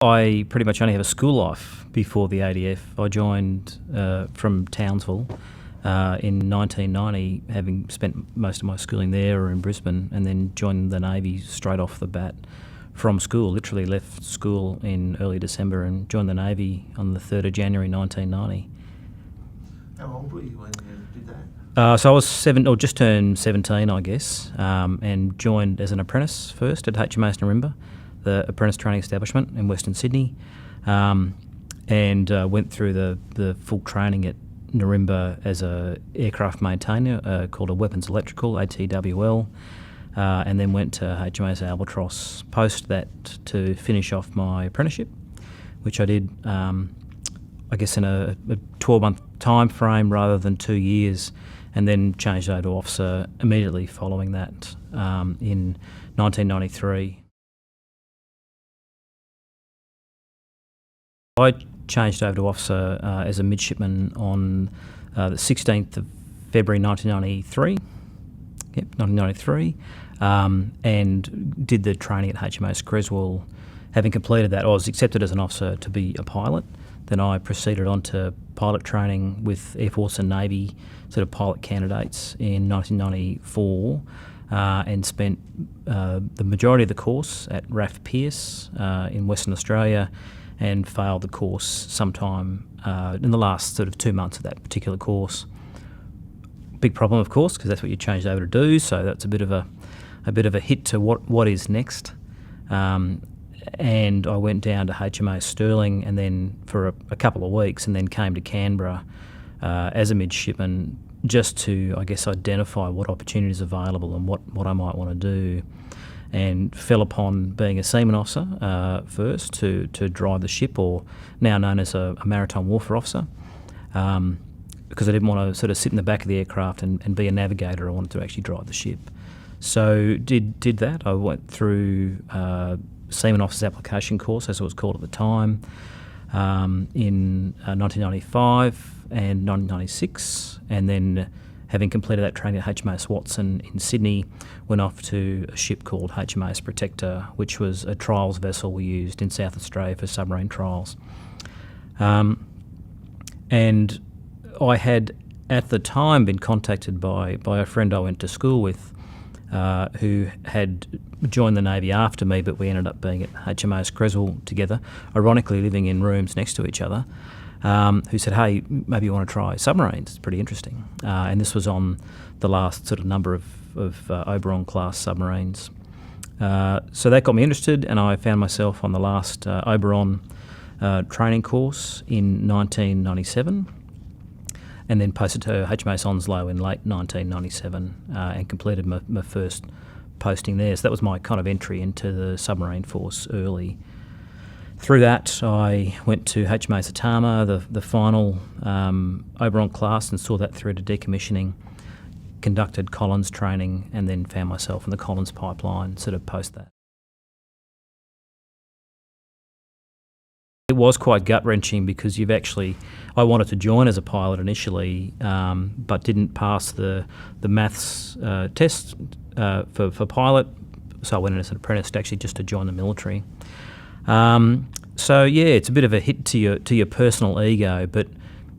I pretty much only have a school life before the ADF. I joined from Townsville in 1990, having spent most of my schooling there or in Brisbane, and then joined the Navy straight off the bat from school. Literally left school in early December and joined the Navy on the 3rd of January 1990. How old were you when you did that? So I was just turned 17, I guess, and joined as an apprentice first at HMAS Nirimba, the apprentice training establishment in Western Sydney, and went through the full training at Nirimba as a aircraft maintainer called a weapons electrical, ATWL, and then went to HMAS Albatross post that to finish off my apprenticeship, which I did, I guess, in a 12-month time frame rather than 2 years, and then changed over to officer immediately following that in 1993. I changed over to officer as a midshipman on the 16th of February 1993. Yep, 1993, and did the training at HMAS Creswell. Having completed that, I was accepted as an officer to be a pilot. Then I proceeded on to pilot training with Air Force and Navy sort of pilot candidates in 1994, and spent the majority of the course at RAF Pearce in Western Australia, and failed the course sometime in the last sort of 2 months of that particular course. Big problem, of course, because that's what you changed over to do. So that's a bit of a hit to what is next. And I went down to HMAS Stirling, and then for a couple of weeks, and then came to Canberra as a midshipman, just to, I guess, identify what opportunities are available and what I might want to do. And fell upon being a seaman officer first to drive the ship, or now known as a maritime warfare officer, because I didn't want to sort of sit in the back of the aircraft and be a navigator. I wanted to actually drive the ship. So did that. I went through Seaman Officer's Application course, as it was called at the time, in 1995 and 1996, and then having completed that training at HMAS Watson in Sydney, went off to a ship called HMAS Protector, which was a trials vessel we used in South Australia for submarine trials. And I had, at the time, been contacted by a friend I went to school with, who had joined the Navy after me, but we ended up being at HMAS Creswell together, ironically living in rooms next to each other, who said, hey, maybe you want to try submarines, it's pretty interesting. And this was on the last sort of number of Oberon-class submarines. So that got me interested, and I found myself on the last Oberon training course in 1997, and then posted to HMAS Onslow in late 1997 and completed my first posting there. So that was my kind of entry into the submarine force early. Through that, I went to HMAS Atama, the final Oberon class, and saw that through to decommissioning, conducted Collins training, and then found myself in the Collins pipeline sort of post that. It was quite gut-wrenching because I wanted to join as a pilot initially, but didn't pass the maths test for pilot, so I went in as an apprentice actually just to join the military. So yeah, it's a bit of a hit to your personal ego, but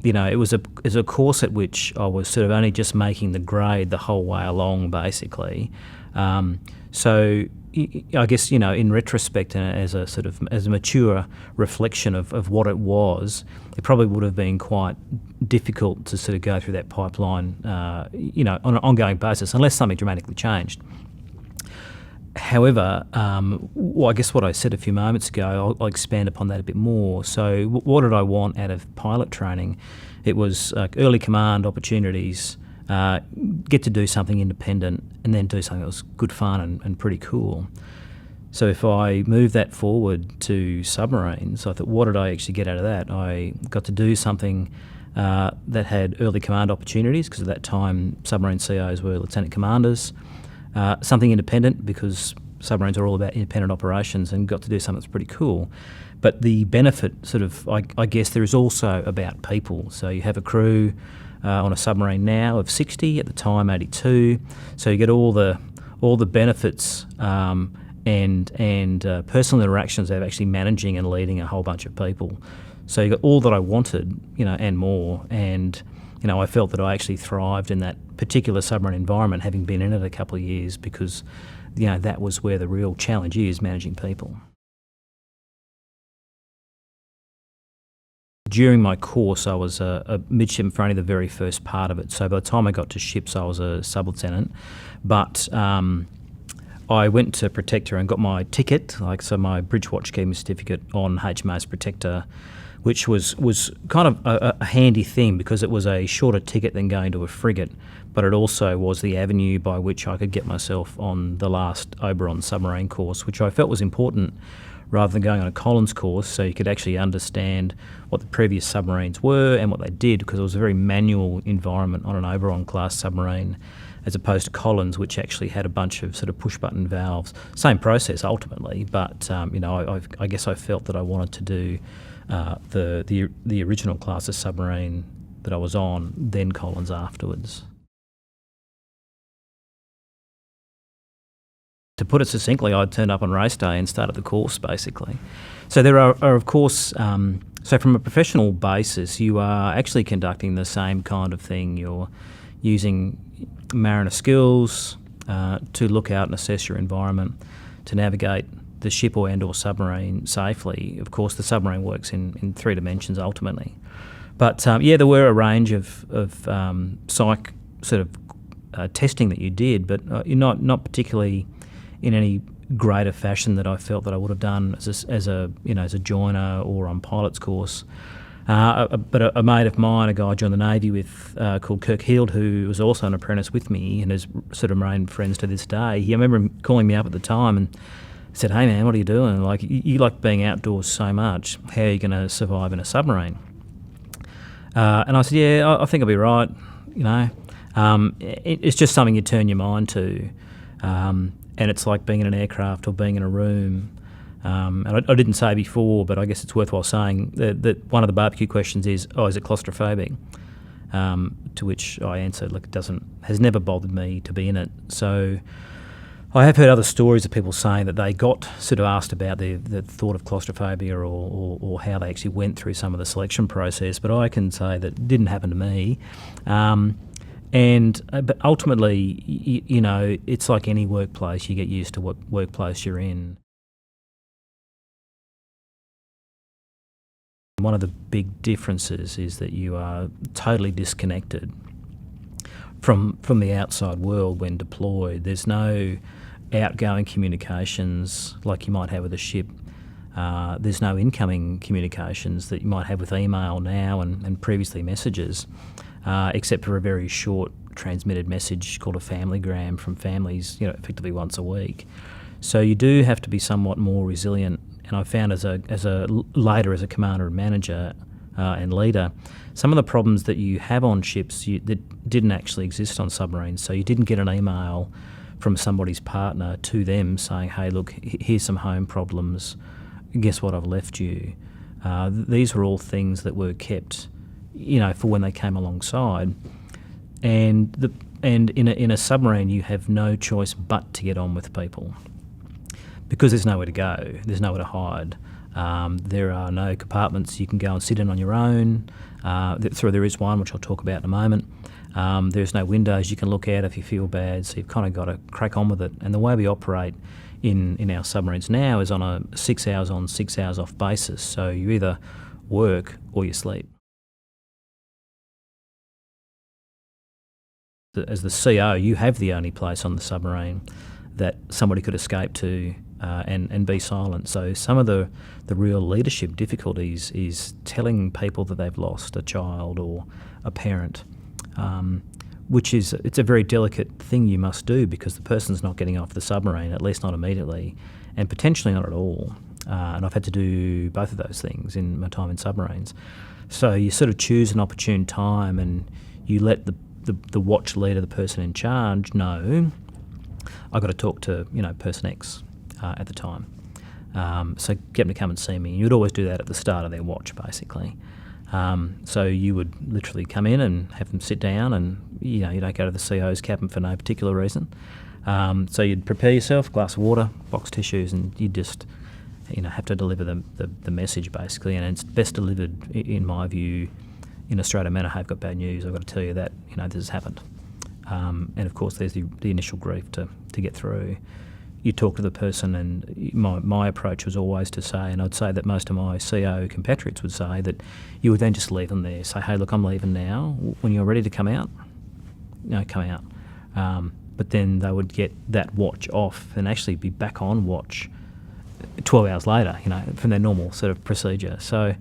you know, it was a course at which I was sort of only just making the grade the whole way along, basically. So I guess, you know, in retrospect and as a mature reflection of what it was, it probably would have been quite difficult to sort of go through that pipeline, you know, on an ongoing basis, unless something dramatically changed. However, I guess what I said a few moments ago, I'll expand upon that a bit more. So what did I want out of pilot training? It was early command opportunities, get to do something independent, and then do something that was good fun and pretty cool. So if I move that forward to submarines, I thought, what did I actually get out of that? I got to do something that had early command opportunities, because at that time submarine COs were lieutenant commanders. Something independent, because submarines are all about independent operations, and got to do something that's pretty cool. But the benefit sort of, I guess there is also about people. So you have a crew on a submarine now of 60, at the time 82. So you get all the benefits and personal interactions of actually managing and leading a whole bunch of people. So you got all that I wanted, and more. And I felt that I actually thrived in that particular submarine environment, having been in it a couple of years, because that was where the real challenge is, managing people. During my course, I was a midshipman for only the very first part of it. So by the time I got to ships, I was a sub-lieutenant. But I went to Protector and got my ticket, so my bridge watchkeeping certificate on HMAS Protector, which was kind of a handy thing because it was a shorter ticket than going to a frigate, but it also was the avenue by which I could get myself on the last Oberon submarine course, which I felt was important, rather than going on a Collins course, so you could actually understand what the previous submarines were and what they did, because it was a very manual environment on an Oberon class submarine, as opposed to Collins, which actually had a bunch of sort of push-button valves. Same process ultimately, but I guess I felt that I wanted to do the original class of submarine that I was on, then Collins afterwards. To put it succinctly, I'd turned up on race day and started the course, basically. So there are of course, so from a professional basis, you are actually conducting the same kind of thing. You're using mariner skills to look out and assess your environment, to navigate the ship or submarine safely. Of course, the submarine works in three dimensions ultimately. But there were a range of psych sort of testing that you did, but not particularly in any greater fashion that I felt that I would have done as a joiner or on pilot's course. But a mate of mine, a guy I joined the Navy with, called Kirk Heald, who was also an apprentice with me and has sort of remained friends to this day. I remember him calling me up at the time and said, "Hey man, what are you doing? Like, you like being outdoors so much. How are you going to survive in a submarine?" And I said, "Yeah, I think I'll be right. It's just something you turn your mind to, and it's like being in an aircraft or being in a room." And I didn't say before, but I guess it's worthwhile saying that one of the barbecue questions is, "Oh, is it claustrophobic?" To which I answered, "Look, has never bothered me to be in it." So I have heard other stories of people saying that they got sort of asked about the thought of claustrophobia or how they actually went through some of the selection process, but I can say that it didn't happen to me. But ultimately, it's like any workplace. You get used to what workplace you're in. One of the big differences is that you are totally disconnected from the outside world when deployed. There's no outgoing communications like you might have with a ship. There's no incoming communications that you might have with email now and previously messages, except for a very short transmitted message called a familygram from families, effectively once a week. So you do have to be somewhat more resilient. And I found later as a commander and manager and leader, some of the problems that you have on ships that didn't actually exist on submarines. So you didn't get an email from somebody's partner to them saying, "Hey, look, here's some home problems. Guess what? I've left you." These were all things that were kept, for when they came alongside. And in a submarine, you have no choice but to get on with people, because there's nowhere to go, there's nowhere to hide. There are no compartments you can go and sit in on your own. There is one, which I'll talk about in a moment. There's no windows you can look out if you feel bad, so you've kind of got to crack on with it. And the way we operate in our submarines now is on a 6 hours on, 6 hours off basis. So you either work or you sleep. As the CO, you have the only place on the submarine that somebody could escape to and be silent. So some of the real leadership difficulties is telling people that they've lost a child or a parent, it's a very delicate thing you must do, because the person's not getting off the submarine, at least not immediately, and potentially not at all. And I've had to do both of those things in my time in submarines. So you sort of choose an opportune time and you let the watch leader, the person in charge, know, I've got to talk to person X at the time. So get them to come and see me. You'd always do that at the start of their watch, basically. So you would literally come in and have them sit down, and you don't go to the CO's cabin for no particular reason. So you'd prepare yourself, glass of water, box tissues, and you'd just have to deliver the message basically. And it's best delivered, in my view, in a straight up manner. Hey, I've got bad news. I've got to tell you that this has happened. And of course, there's the initial grief to get through. You talk to the person, and my approach was always to say, and I'd say that most of my CO compatriots would say, that you would then just leave them there. Say, hey, look, I'm leaving now. When you're ready to come out, come out. But then they would get that watch off and actually be back on watch 12 hours later, from their normal sort of procedure. So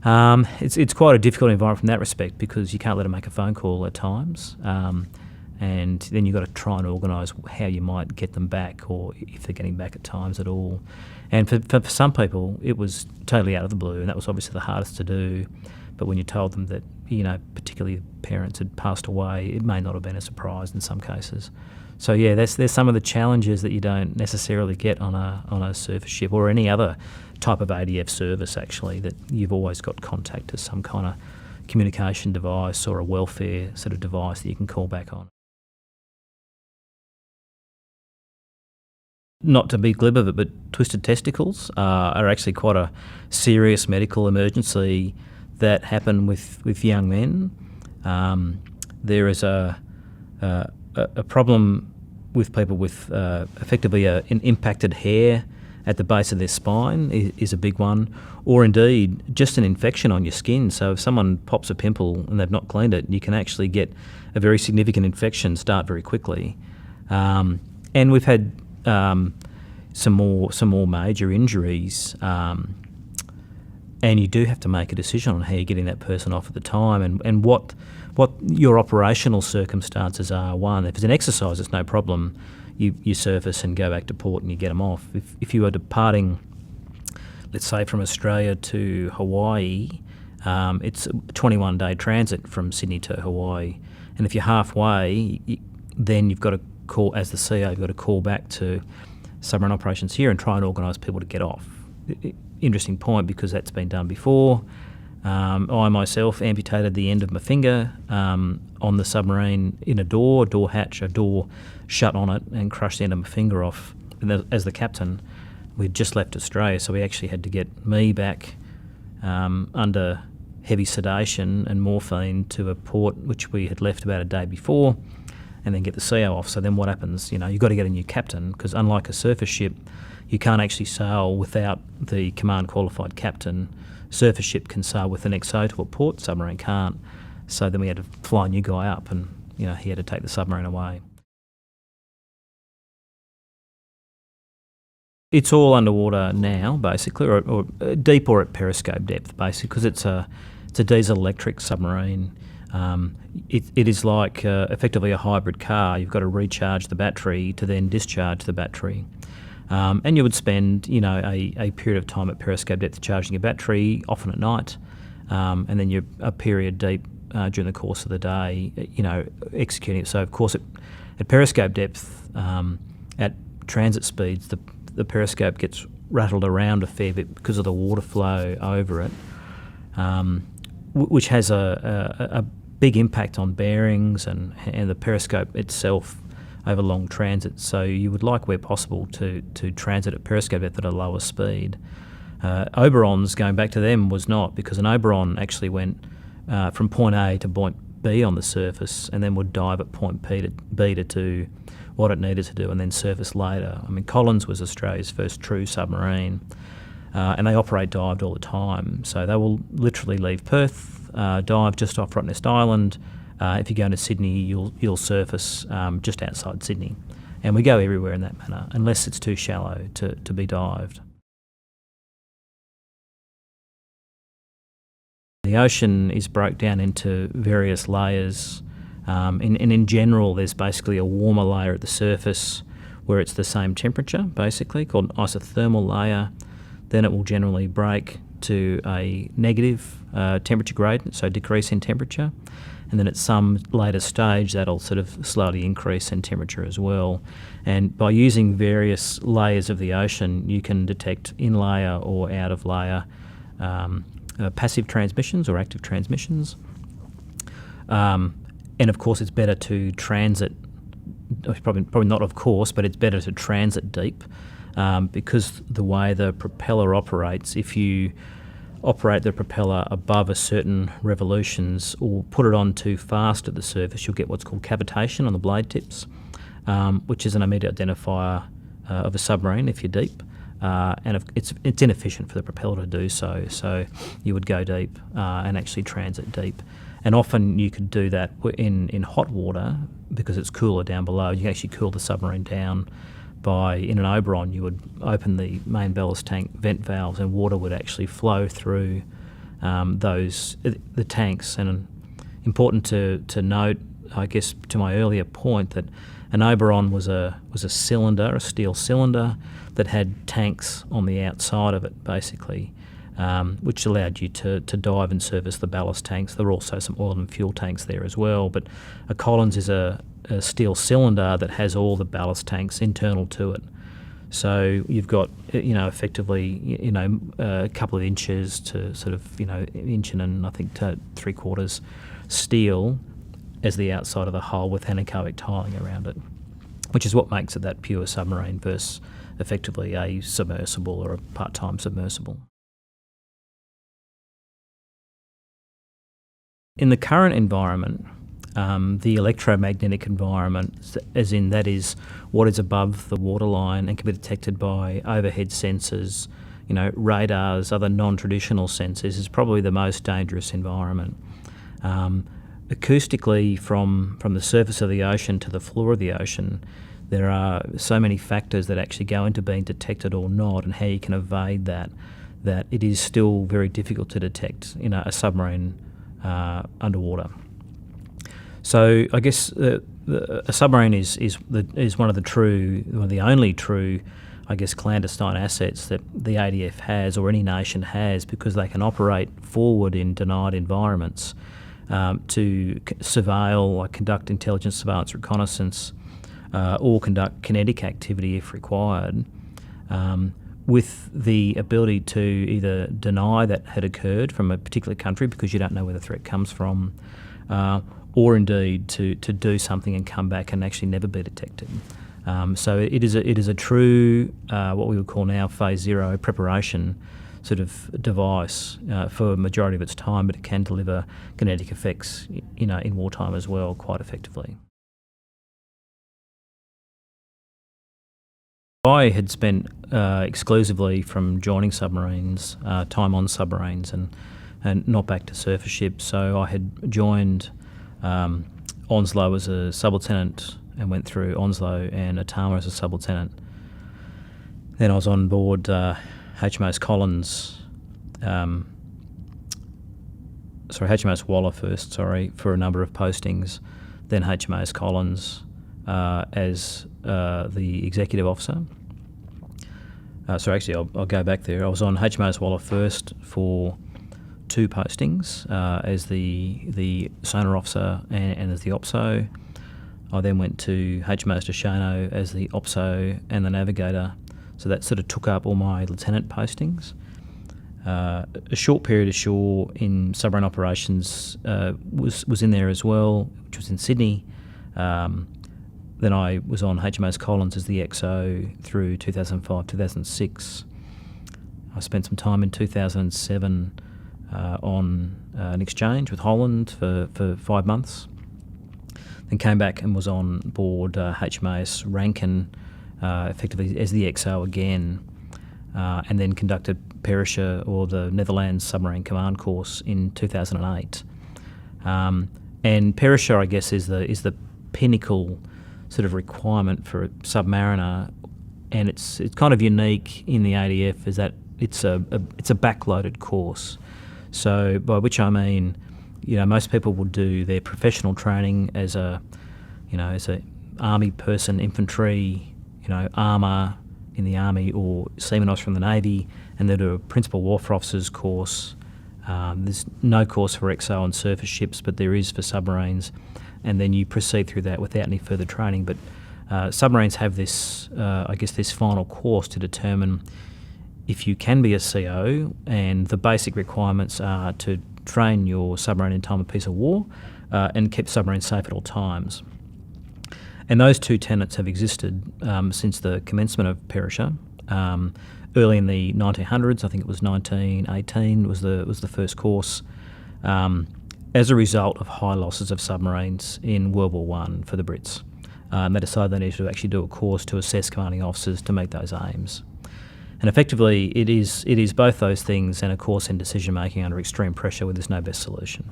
it's quite a difficult environment from that respect, because you can't let them make a phone call at times. And then you've got to try and organise how you might get them back, or if they're getting back at times at all. And for some people, it was totally out of the blue, and that was obviously the hardest to do. But when you told them that, particularly parents had passed away, it may not have been a surprise in some cases. So yeah, there's some of the challenges that you don't necessarily get on a surface ship or any other type of ADF service, actually, that you've always got contact as some kind of communication device or a welfare sort of device that you can call back on. Not to be glib of it, but twisted testicles are actually quite a serious medical emergency that happen with young men. There is a problem with people with effectively an impacted hair at the base of their spine is a big one, or indeed just an infection on your skin. So if someone pops a pimple and they've not cleaned it, you can actually get a very significant infection start very quickly. And we've had some more major injuries, and you do have to make a decision on how you're getting that person off at the time, and what your operational circumstances are. One, if it's an exercise, it's no problem. You surface and go back to port and you get them off. If you are departing, let's say, from Australia to Hawaii, it's a 21-day transit from Sydney to Hawaii, and if you're halfway, then you've got to call, as the CO, you've got to call back to submarine operations here and try and organise people to get off. Interesting point, because that's been done before. I myself amputated the end of my finger on the submarine in a door hatch, a door shut on it, and crushed the end of my finger off. And as the captain, we'd just left Australia, so we actually had to get me back under heavy sedation and morphine to a port which we had left about a day before, and then get the CO off. So then what happens? You've got to get a new captain, because unlike a surface ship, you can't actually sail without the command qualified captain. Surface ship can sail with the next XO to a port, submarine can't. So then we had to fly a new guy up, and he had to take the submarine away. It's all underwater now, basically, or deep or at periscope depth, basically, because it's a diesel electric submarine. It is like effectively a hybrid car. You've got to recharge the battery to then discharge the battery. And you would spend, a period of time at periscope depth charging your battery, often at night, and then you're a period deep during the course of the day, executing it. So, of course, at periscope depth, at transit speeds, the periscope gets rattled around a fair bit because of the water flow over it, which has a big impact on bearings and the periscope itself over long transit. So you would like, where possible, to transit at periscope depth at a lower speed. Oberon's, going back to them, was not, because an Oberon actually went from point A to point B on the surface, and then would dive at point B to do what it needed to do, and then surface later. I mean, Collins was Australia's first true submarine, and they operate dived all the time. So they will literally leave Perth, dive just off Rottnest Island. If you go into Sydney, you'll surface just outside Sydney. And we go everywhere in that manner, unless it's too shallow to be dived. The ocean is broke down into various layers, and in general there's basically a warmer layer at the surface where it's the same temperature, basically, called an isothermal layer. Then it will generally break to a negative temperature gradient, so decrease in temperature. And then at some later stage, that'll sort of slowly increase in temperature as well. And by using various layers of the ocean, you can detect in-layer or out-of-layer passive transmissions or active transmissions. And of course, it's better to transit probably not of course, but it's better to transit deep because the way the propeller operates, if you operate the propeller above a certain revolutions or put it on too fast at the surface, you'll get what's called cavitation on the blade tips, which is an immediate identifier of a submarine if you're deep. And it's inefficient for the propeller to do so. So you would go deep and actually transit deep. And often you could do that in hot water because it's cooler down below. You can actually cool the submarine down by, in an Oberon, you would open the main ballast tank vent valves and water would actually flow through the tanks. And important to note, I guess, to my earlier point, that an Oberon was a cylinder, a steel cylinder that had tanks on the outside of it, basically, which allowed you to dive and service the ballast tanks. There were also some oil and fuel tanks there as well. But a Collins is a steel cylinder that has all the ballast tanks internal to it. So you've got, effectively, a couple of inches to sort of, inch and I think to 3/4 steel as the outside of the hull with anechoic tiling around it, which is what makes it that pure submarine versus effectively a submersible or a part-time submersible. In the current environment, the electromagnetic environment, as in that is what is above the waterline and can be detected by overhead sensors, radars, other non-traditional sensors, is probably the most dangerous environment. Acoustically, from the surface of the ocean to the floor of the ocean, there are so many factors that actually go into being detected or not, and how you can evade that it is still very difficult to detect a submarine underwater. So I guess a submarine is one of the only true, I guess, clandestine assets that the ADF has or any nation has, because they can operate forward in denied environments to surveil, like conduct intelligence, surveillance, reconnaissance, or conduct kinetic activity if required, with the ability to either deny that had occurred from a particular country because you don't know where the threat comes from, or indeed to do something and come back and actually never be detected. So it is a true, what we would call now phase zero preparation sort of device for a majority of its time, but it can deliver kinetic effects, in wartime as well, quite effectively. I had spent exclusively from joining submarines, time on submarines and not back to surface ships. So I had joined Onslow as a sub-lieutenant and went through Onslow and Atama as a sub-lieutenant. Then I was on board HMAS Collins, HMAS Waller first, for a number of postings, then HMAS Collins as the executive officer. I'll go back there. I was on HMAS Waller first for 2 postings as the sonar officer and as the OPSO. I then went to HMAS Deshono as the OPSO and the navigator, so that sort of took up all my lieutenant postings. A short period ashore in submarine operations was in there as well, which was in Sydney. Then I was on HMAS Collins as the XO through 2005, 2006. I spent some time in 2007 on an exchange with Holland for 5 months. Then came back and was on board HMAS Rankin, effectively as the XO again, and then conducted Perisher, or the Netherlands Submarine Command Course, in 2008. And Perisher, I guess, is the pinnacle sort of requirement for a submariner, and it's kind of unique in the ADF is that it's a backloaded course. So by which I mean, most people will do their professional training as a army person, infantry, armour in the army, or seaman officer from the Navy, and they'll do a principal warfare officer's course. There's no course for XO on surface ships, but there is for submarines, and then you proceed through that without any further training. But submarines have this, this final course to determine if you can be a CO, and the basic requirements are to train your submarine in time of peace or war and keep submarines safe at all times. And those two tenets have existed since the commencement of Perisher. Early in the 1900s, I think it was 1918, was the first course, as a result of high losses of submarines in World War One for the Brits. They decided they needed to actually do a course to assess commanding officers to meet those aims. And effectively, it is both those things and a course in decision making under extreme pressure where there's no best solution.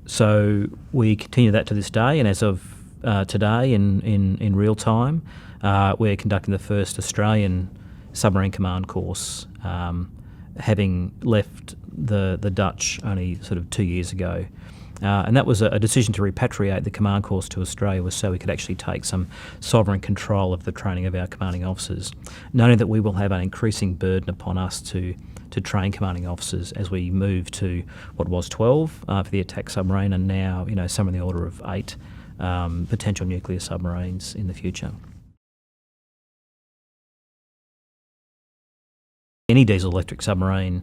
So we continue that to this day, and as of today, in real time, we're conducting the first Australian submarine command course, having left the Dutch only sort of 2 years ago. And that was a decision to repatriate the command course to Australia, was so we could actually take some sovereign control of the training of our commanding officers, knowing that we will have an increasing burden upon us to train commanding officers as we move to what was 12 for the attack submarine, and now somewhere in the order of 8 potential nuclear submarines in the future. Any diesel-electric submarine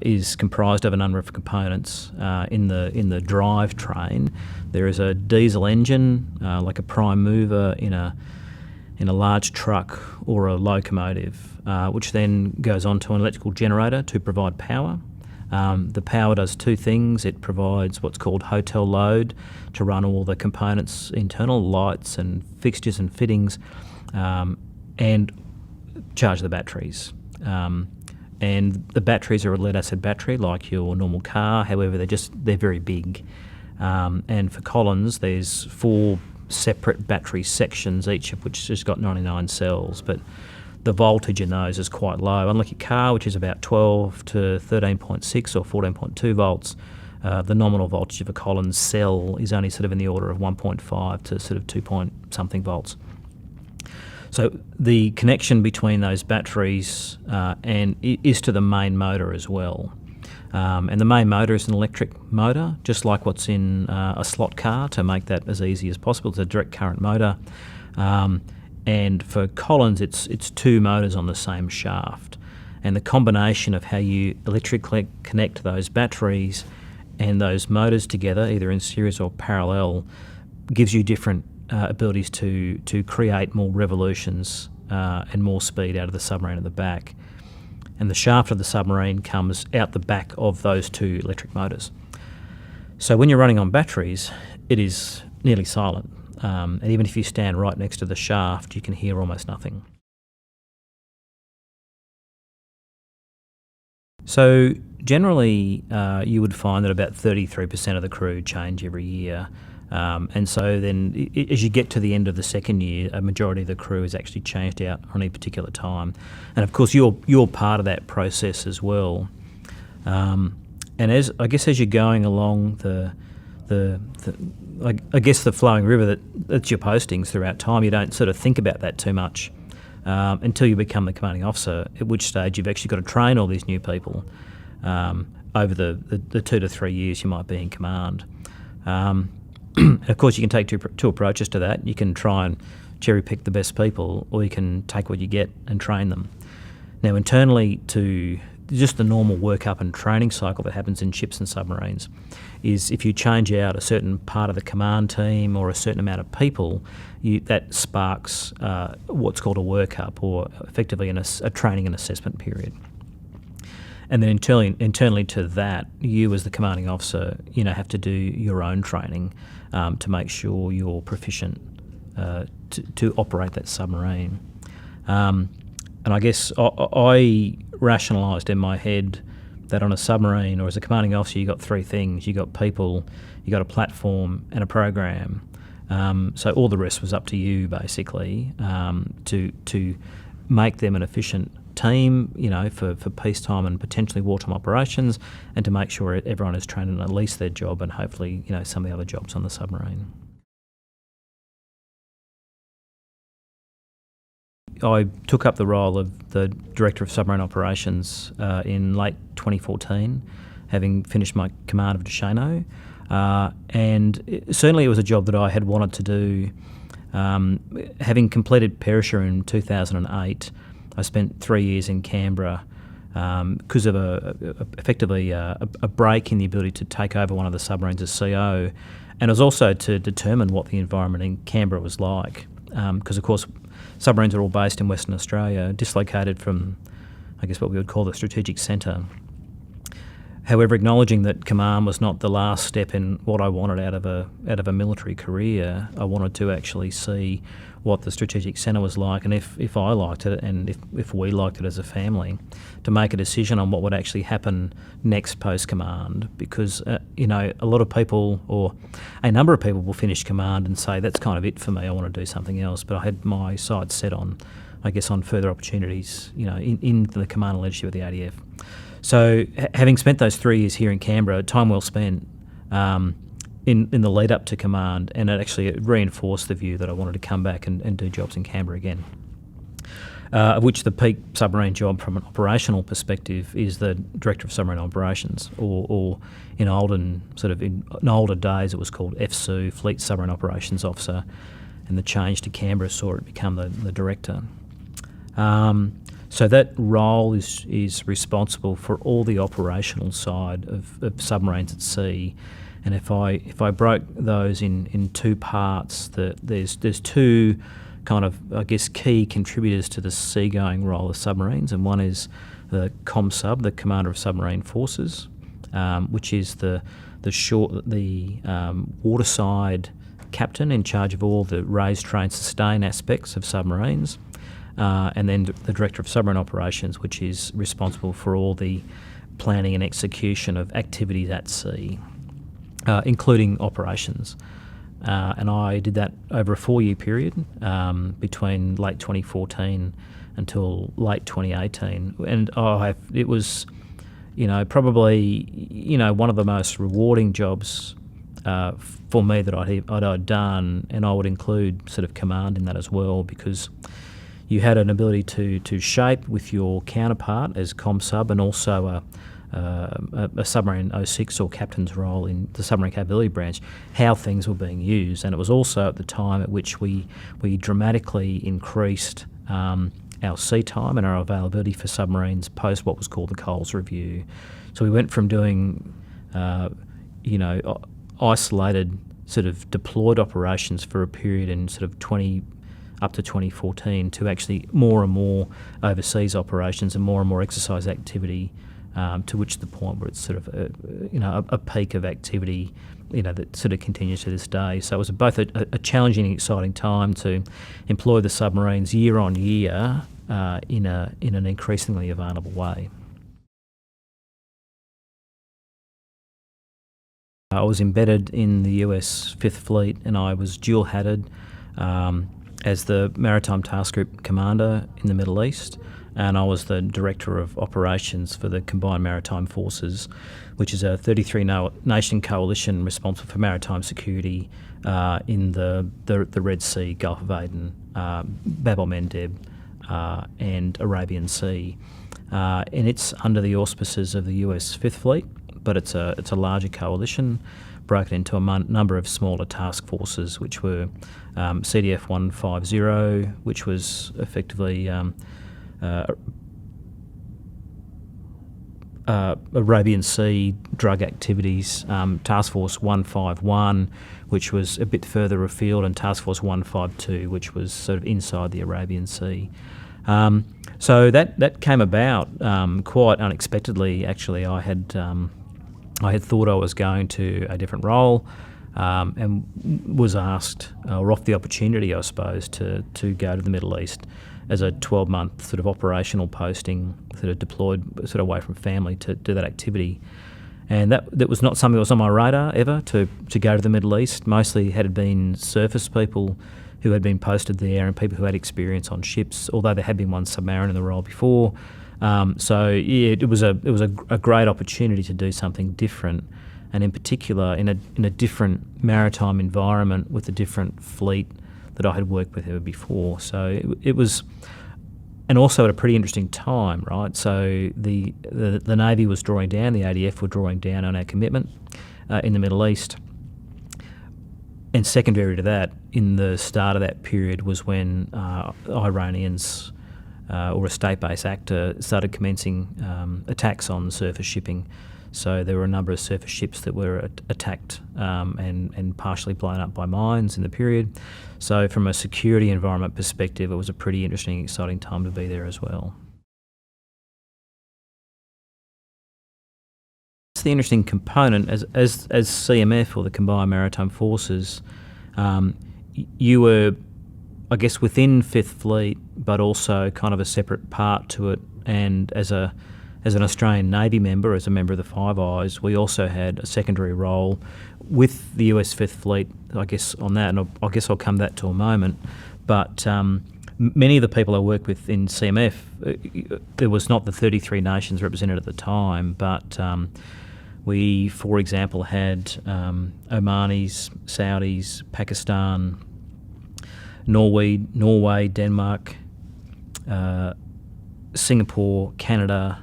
is comprised of a number of components. In the drive train, there is a diesel engine, like a prime mover in a large truck or a locomotive, which then goes on to an electrical generator to provide power. The power does two things. It provides what's called hotel load to run all the components, internal lights and fixtures and fittings, and charge the batteries. And the batteries are a lead-acid battery like your normal car. However, they're very big. And for Collins, there's 4 separate battery sections, each of which has got 99 cells. But the voltage in those is quite low. Unlike your car, which is about 12 to 13.6 or 14.2 volts, the nominal voltage of a Collins cell is only sort of in the order of 1.5 to sort of 2 point something volts. So the connection between those batteries and is to the main motor as well. And the main motor is an electric motor, just like what's in a slot car, to make that as easy as possible. It's a direct current motor. And for Collins, it's 2 motors on the same shaft. And the combination of how you electrically connect those batteries and those motors together, either in series or parallel, gives you different abilities to create more revolutions and more speed out of the submarine at the back. And the shaft of the submarine comes out the back of those 2 electric motors. So when you're running on batteries, it is nearly silent. And even if you stand right next to the shaft, you can hear almost nothing. So generally, you would find that about 33% of the crew change every year. And so then as you get to the end of the second year, a majority of the crew is actually changed out on any particular time. And of course, you're part of that process as well. And as you're going along the flowing river that's your postings throughout time, you don't sort of think about that too much until you become the commanding officer, at which stage you've actually got to train all these new people over the 2 to 3 years you might be in command. And of course, you can take two approaches to that. You can try and cherry pick the best people, or you can take what you get and train them. Now, internally to just the normal work-up and training cycle that happens in ships and submarines is if you change out a certain part of the command team or a certain amount of people, that sparks what's called a work-up, or effectively a training and assessment period. And then internally to that, you as the commanding officer, have to do your own training to make sure you're proficient to operate that submarine. And I guess I rationalised in my head that on a submarine or as a commanding officer, you got 3 things. You got people, you got a platform and a program. So all the rest was up to you, basically, to make them an efficient team, for peacetime and potentially wartime operations, and to make sure everyone is trained in at least their job and hopefully, some of the other jobs on the submarine. I took up the role of the Director of Submarine Operations in late 2014, having finished my command of Duchesneau, and certainly it was a job that I had wanted to do. Having completed Perisher in 2008, I spent 3 years in Canberra because of effectively a break in the ability to take over one of the submarines as CO, And it was also to determine what the environment in Canberra was like, because of course submarines are all based in Western Australia, dislocated from, I guess, what we would call the strategic centre. However, acknowledging that command was not the last step in what I wanted out of a military career, I wanted to actually see what the strategic centre was like, and if I liked it, and if we liked it as a family, to make a decision on what would actually happen next post command. Because a lot of people, or a number of people, will finish command and say that's kind of it for me. I want to do something else. But I had my sights set on, I guess, on further opportunities, in the command and leadership of the ADF. So having spent those 3 years here in Canberra, time well spent in the lead up to command, and it reinforced the view that I wanted to come back and do jobs in Canberra again. Of which the peak submarine job from an operational perspective is the Director of Submarine Operations, or in older days it was called FSU, Fleet Submarine Operations Officer, and the change to Canberra saw it become the Director. So that role is responsible for all the operational side of submarines at sea. And if I broke those in two parts, there's two kind of, I guess, key contributors to the seagoing role of submarines, and one is the ComSub, the Commander of Submarine Forces, which is the waterside captain in charge of all the raise, train, sustain aspects of submarines. And then the Director of Submarine Operations, which is responsible for all the planning and execution of activities at sea, including operations. And I did that over a 4-year period between late 2014 until late 2018. And it was, probably, one of the most rewarding jobs for me that I'd done, and I would include sort of command in that as well, because you had an ability to shape with your counterpart as ComSub, and also a submarine 06 or captain's role in the submarine capability branch, how things were being used. And it was also at the time at which we dramatically increased our sea time and our availability for submarines post what was called the Coles Review. So we went from doing isolated sort of deployed operations for a period in sort of up to 2014 to actually more and more overseas operations and more exercise activity, to which the point where it's sort of a peak of activity that sort of continues to this day. So it was both a challenging and exciting time to employ the submarines year on year in an increasingly available way. I was embedded in the US 5th Fleet, and I was dual-hatted as the Maritime Task Group Commander in the Middle East, and I was the Director of Operations for the Combined Maritime Forces, which is a 33-nation coalition responsible for maritime security in the Red Sea, Gulf of Aden, Bab el-Mandeb, and Arabian Sea. And it's under the auspices of the US 5th Fleet, but it's a larger coalition broken into a number of smaller task forces, which were CDF 150, which was effectively Arabian Sea drug activities, Task Force 151, which was a bit further afield, and Task Force 152, which was sort of inside the Arabian Sea. So that came about quite unexpectedly. Actually, I had thought I was going to a different role, and was asked, or offered the opportunity, I suppose, to go to the Middle East as a 12-month sort of operational posting, sort of deployed sort of away from family to do that activity. And that was not something that was on my radar ever, to go to the Middle East. Mostly had been surface people who had been posted there and people who had experience on ships, although there had been one submariner in the role before. It was a great opportunity to do something different, and in particular in a different maritime environment with a different fleet that I had worked with ever before. So it was, and also at a pretty interesting time, right? So the Navy was drawing down, the ADF were drawing down on our commitment in the Middle East. And secondary to that, in the start of that period was when Iranians or a state-based actor started commencing attacks on surface shipping. So there were a number of surface ships that were attacked and partially blown up by mines in the period. So from a security environment perspective, it was a pretty interesting, exciting time to be there as well. It's the interesting component as CMF, or the Combined Maritime Forces. You were, I guess, within Fifth Fleet, but also kind of a separate part to it. And as an Australian Navy member, as a member of the Five Eyes, we also had a secondary role with the US Fifth Fleet, I guess, on that. And I guess I'll come to that to a moment. But many of the people I worked with in CMF, there was not the 33 nations represented at the time, but we, for example, had Omanis, Saudis, Pakistan, Norway, Denmark, Singapore, Canada,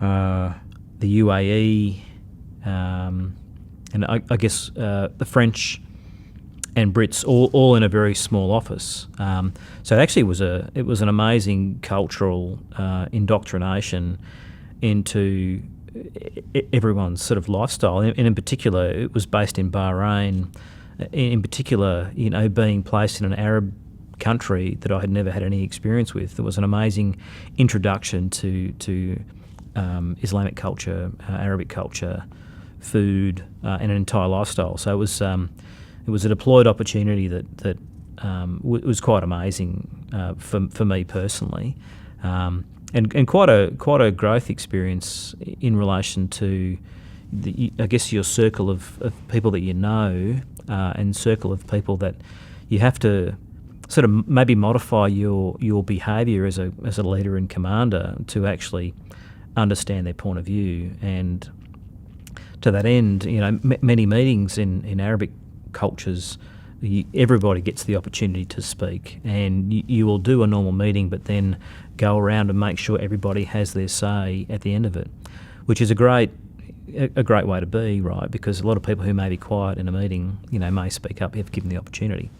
the UAE, and I guess the French and Brits, all in a very small office. So it actually was an amazing cultural indoctrination into everyone's sort of lifestyle, and in particular, it was based in Bahrain. In particular, being placed in an Arab country that I had never had any experience with, it was an amazing introduction to Islamic culture, Arabic culture, food, and an entire lifestyle. So it was a deployed opportunity that was quite amazing for me personally. And quite a growth experience in relation to, I guess, your circle of people that you know, and circle of people that you have to sort of maybe modify your behaviour as a leader and commander to actually understand their point of view. And to that end, many meetings in Arabic cultures, everybody gets the opportunity to speak, and you will do a normal meeting but then go around and make sure everybody has their say at the end of it, which is a great way to be, right? Because a lot of people who may be quiet in a meeting, may speak up if given the opportunity.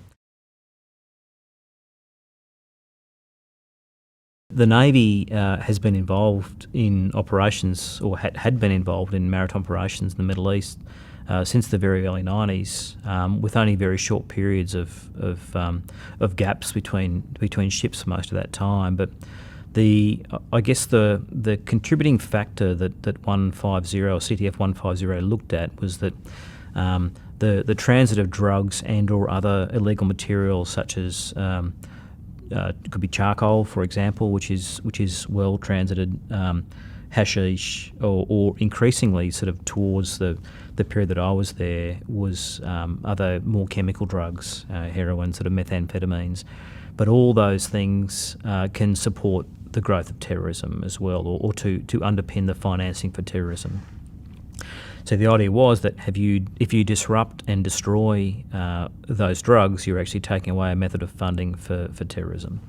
The Navy has been involved in operations, or had been involved in maritime operations in the Middle East since the very early 90s, with only very short periods of gaps between ships for most of that time. But I guess the contributing factor that 150 or CTF 150 looked at was that the transit of drugs and or other illegal materials such as it could be charcoal, for example, which is well transited, hashish, or increasingly sort of towards the period that I was there was other more chemical drugs, heroin, sort of methamphetamines. But all those things can support the growth of terrorism as well, or to underpin the financing for terrorism. So the idea was that if you disrupt and destroy those drugs, you're actually taking away a method of funding for terrorism.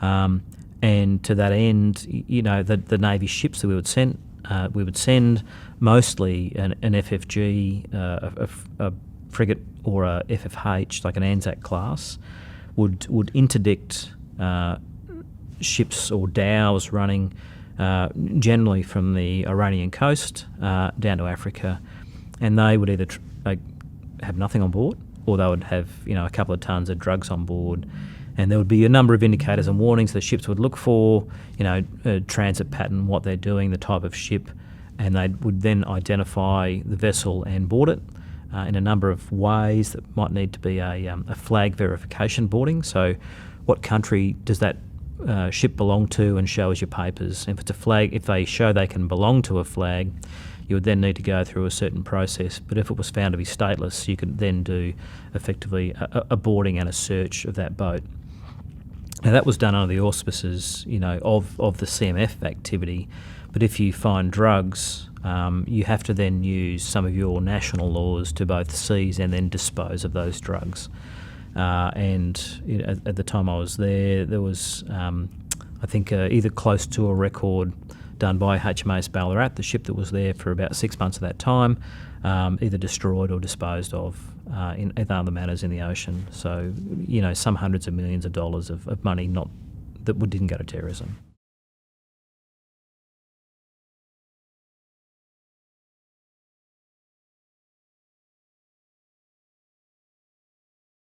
And to that end, the Navy ships that we would send mostly an FFG, a frigate, or a FFH, like an Anzac class, would interdict ships or dhows running generally from the Iranian coast down to Africa, and they would either have nothing on board, or they would have a couple of tons of drugs on board. And there would be a number of indicators and warnings the ships would look for, transit pattern, what they're doing, the type of ship, and they would then identify the vessel and board it in a number of ways. That might need to be a flag verification boarding. So what country does that ship belong to, and show us your papers. If it's a flag, if they show they can belong to a flag, you would then need to go through a certain process. But if it was found to be stateless, you could then do effectively a boarding and a search of that boat. Now that was done under the auspices, of the CMF activity. But if you find drugs, you have to then use some of your national laws to both seize and then dispose of those drugs. And at the time I was there was, I think, either close to a record done by HMAS Ballarat, the ship that was there for about 6 months of that time, either destroyed or disposed of in other matters in the ocean. So, some hundreds of millions of dollars of money didn't go to terrorism.